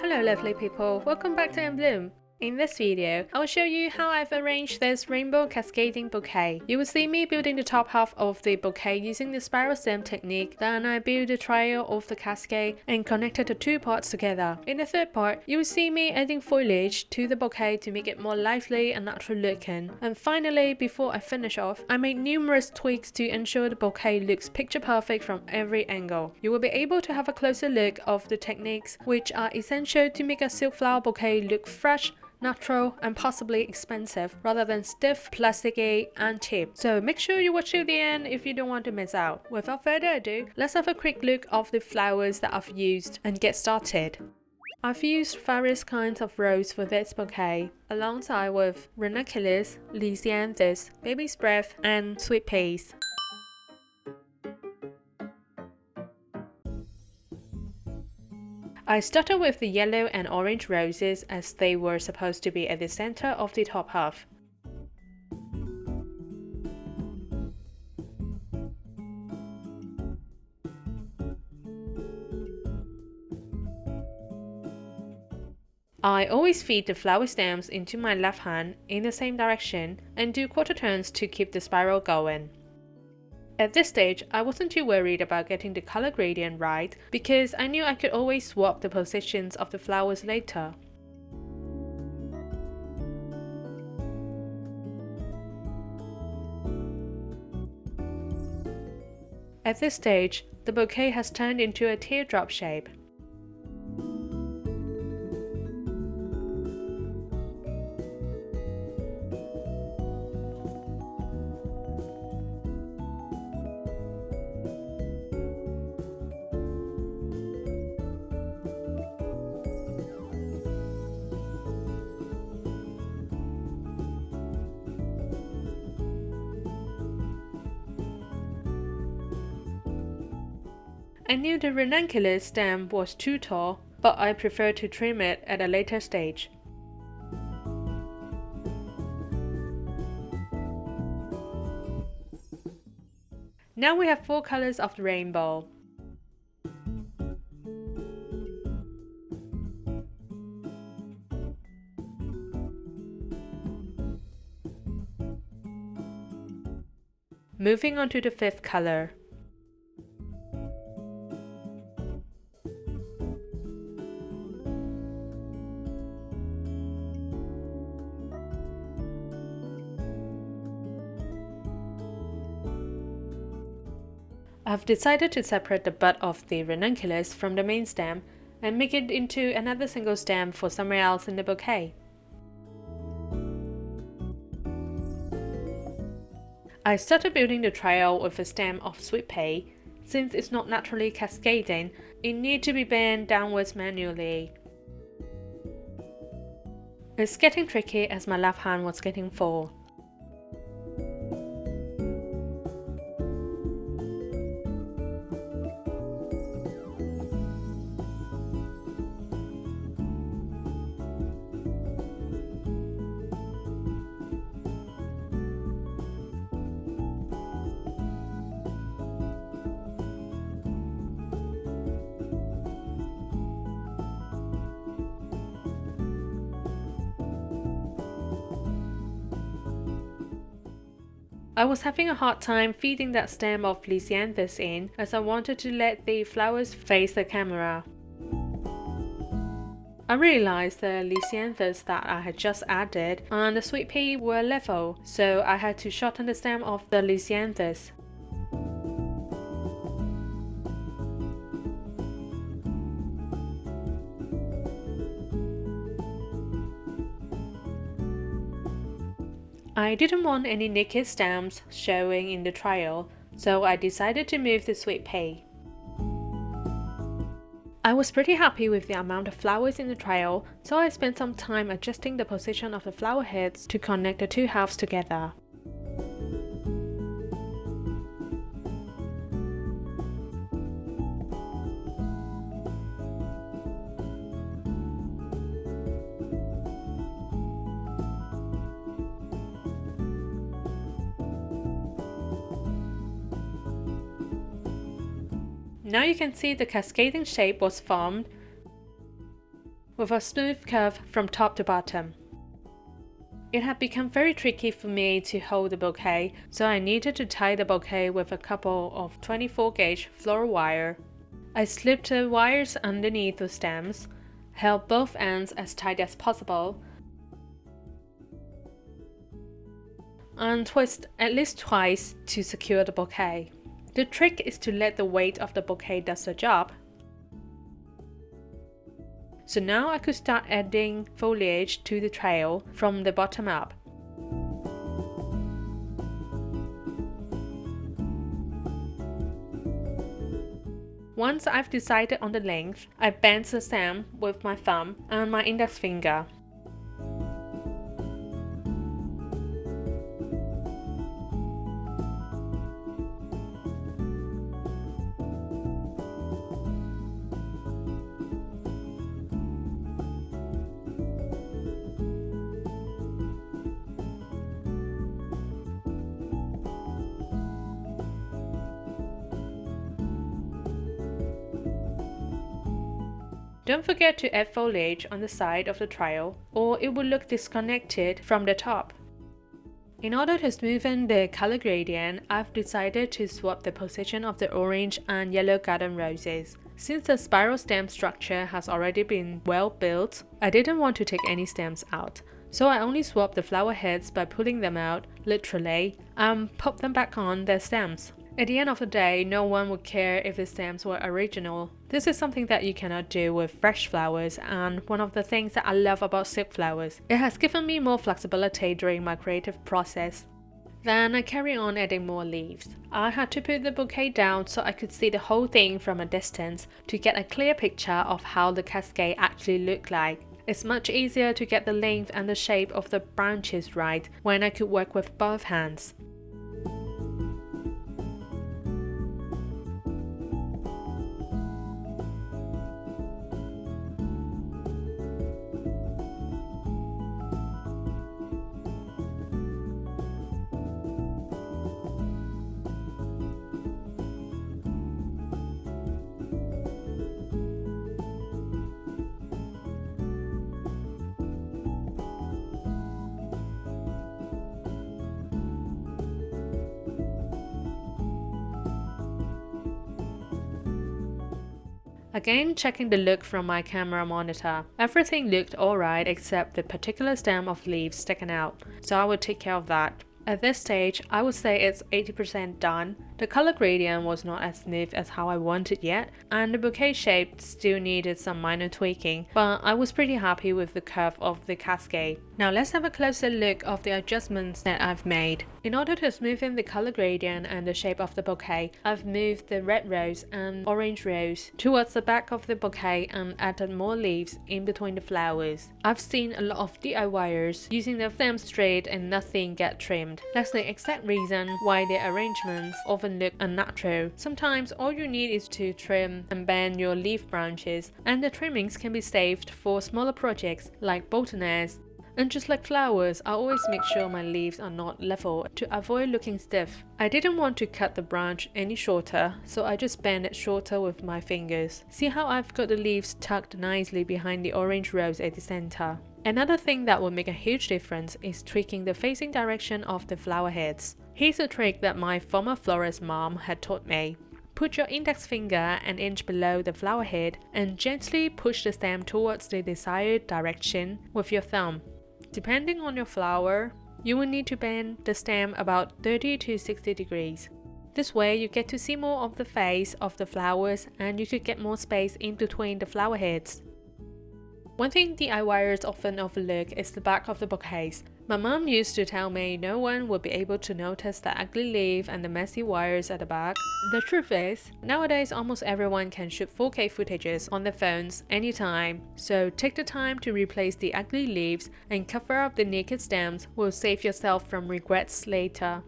Hello lovely people, welcome back to Bloom. In this video, I will show you how I've arranged this rainbow cascading bouquet. You will see me building the top half of the bouquet using the spiral stem technique. Then I build the trial of the cascade and connected the two parts together. In the third part, you will see me adding foliage to the bouquet to make it more lively and natural looking. And finally, before I finish off, I made numerous tweaks to ensure the bouquet looks picture perfect from every angle. You will be able to have a closer look of the techniques which are essential to make a silk flower bouquet look fresh, natural and possibly expensive rather than stiff, plasticky and cheap. So make sure you watch till the end if you don't want to miss out. Without further ado, let's have a quick look of the flowers that I've used and get started. I've used various kinds of rose for this bouquet, alongside with ranunculus, lisianthus, baby's breath and sweet peas. I started with the yellow and orange roses as they were supposed to be at the center of the top half. I always feed the flower stems into my left hand in the same direction and do quarter turns to keep the spiral going. At this stage, I wasn't too worried about getting the color gradient right because I knew I could always swap the positions of the flowers later. At this stage, the bouquet has turned into a teardrop shape. I knew the ranunculus stem was too tall, but I preferred to trim it at a later stage. Now we have 4 colors of the rainbow. Moving on to the 5th color. I've decided to separate the bud of the ranunculus from the main stem and make it into another single stem for somewhere else in the bouquet. I started building the trial with a stem of sweet pea. Since it's not naturally cascading, it needs to be bent downwards manually. It's getting tricky as my left hand was getting full. I was having a hard time feeding that stem of lisianthus in as I wanted to let the flowers face the camera. I realized the lisianthus that I had just added and the sweet pea were level, so I had to shorten the stem of the lisianthus. I didn't want any naked stems showing in the trial, so I decided to move the sweet pea. I was pretty happy with the amount of flowers in the trial, so I spent some time adjusting the position of the flower heads to connect the two halves together. Now you can see the cascading shape was formed. with a smooth curve from top to bottom. It had become very tricky for me to hold the bouquet, so I needed to tie the bouquet with a couple of 24 gauge floral wire. I slipped the wires underneath the stems, held both ends as tight as possible, and twist at least twice to secure the bouquet. The trick is to let the weight of the bouquet do the job. So now I could start adding foliage to the trail from the bottom up. Once I've decided on the length, I bend the stem with my thumb and my index finger. Don't forget to add foliage on the side of the trail, or it will look disconnected from the top. In order to smoothen the color gradient, I've decided to swap the position of the orange and yellow garden roses. Since the spiral stem structure has already been well built, I didn't want to take any stems out. So I only swapped the flower heads by pulling them out, literally, and pop them back on their stems. At the end of the day, no one would care if the stems were original. This is something that you cannot do with fresh flowers, and one of the things that I love about silk flowers. It has given me more flexibility during my creative process. Then I carry on adding more leaves. I had to put the bouquet down so I could see the whole thing from a distance to get a clear picture of how the cascade actually looked like. It's much easier to get the length and the shape of the branches right when I could work with both hands. Again, checking the look from my camera monitor. Everything looked alright except the particular stem of leaves sticking out, so I will take care of that. At this stage, I would say it's 80% done. The color gradient was not as smooth as how I wanted yet, and the bouquet shape still needed some minor tweaking, but I was pretty happy with the curve of the cascade. Now let's have a closer look of the adjustments that I've made. In order to smoothen the color gradient and the shape of the bouquet, I've moved the red rose and orange rose towards the back of the bouquet and added more leaves in between the flowers. I've seen a lot of DIYers using their stems straight and nothing get trimmed. That's the exact reason why their arrangements often look unnatural. Sometimes all you need is to trim and bend your leaf branches, and the trimmings can be saved for smaller projects like botanes. And just like flowers, I always make sure my leaves are not level to avoid looking stiff. I didn't want to cut the branch any shorter, so I just bend it shorter with my fingers. See how I've got the leaves tucked nicely behind the orange rose at the center. Another thing that will make a huge difference is tweaking the facing direction of the flower heads. Here's a trick that my former florist mom had taught me. Put your index finger an inch below the flower head and gently push the stem towards the desired direction with your thumb. Depending on your flower, you will need to bend the stem about 30 to 60 degrees. This way you get to see more of the face of the flowers and you could get more space in between the flower heads. One thing DIYers often overlook is the back of the bouquets. My mom used to tell me no one would be able to notice the ugly leaf and the messy wires at the back. The truth is, nowadays almost everyone can shoot 4K footages on their phones anytime, so take the time to replace the ugly leaves and cover up the naked stems will save yourself from regrets later.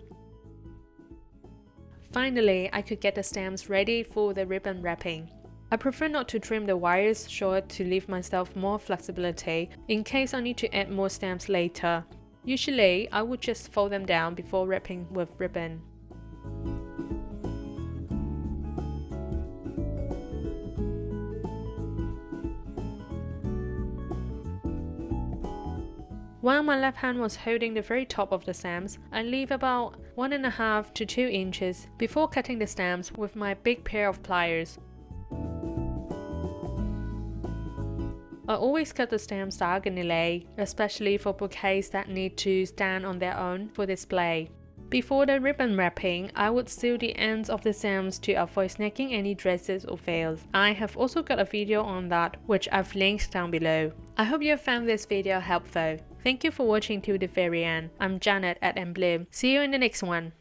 Finally, I could get the stems ready for the ribbon wrapping. I prefer not to trim the wires short to leave myself more flexibility in case I need to add more stems later. Usually, I would just fold them down before wrapping with ribbon. While my left hand was holding the very top of the stems, I leave about 1.5 to 2 inches before cutting the stems with my big pair of pliers. I always cut the stems diagonally, especially for bouquets that need to stand on their own for display. Before the ribbon wrapping, I would sew the ends of the stems to avoid snagging any dresses or veils. I have also got a video on that, which I've linked down below. I hope you have found this video helpful. Thank you for watching till the very end. I'm Janet at Emblim. See you in the next one.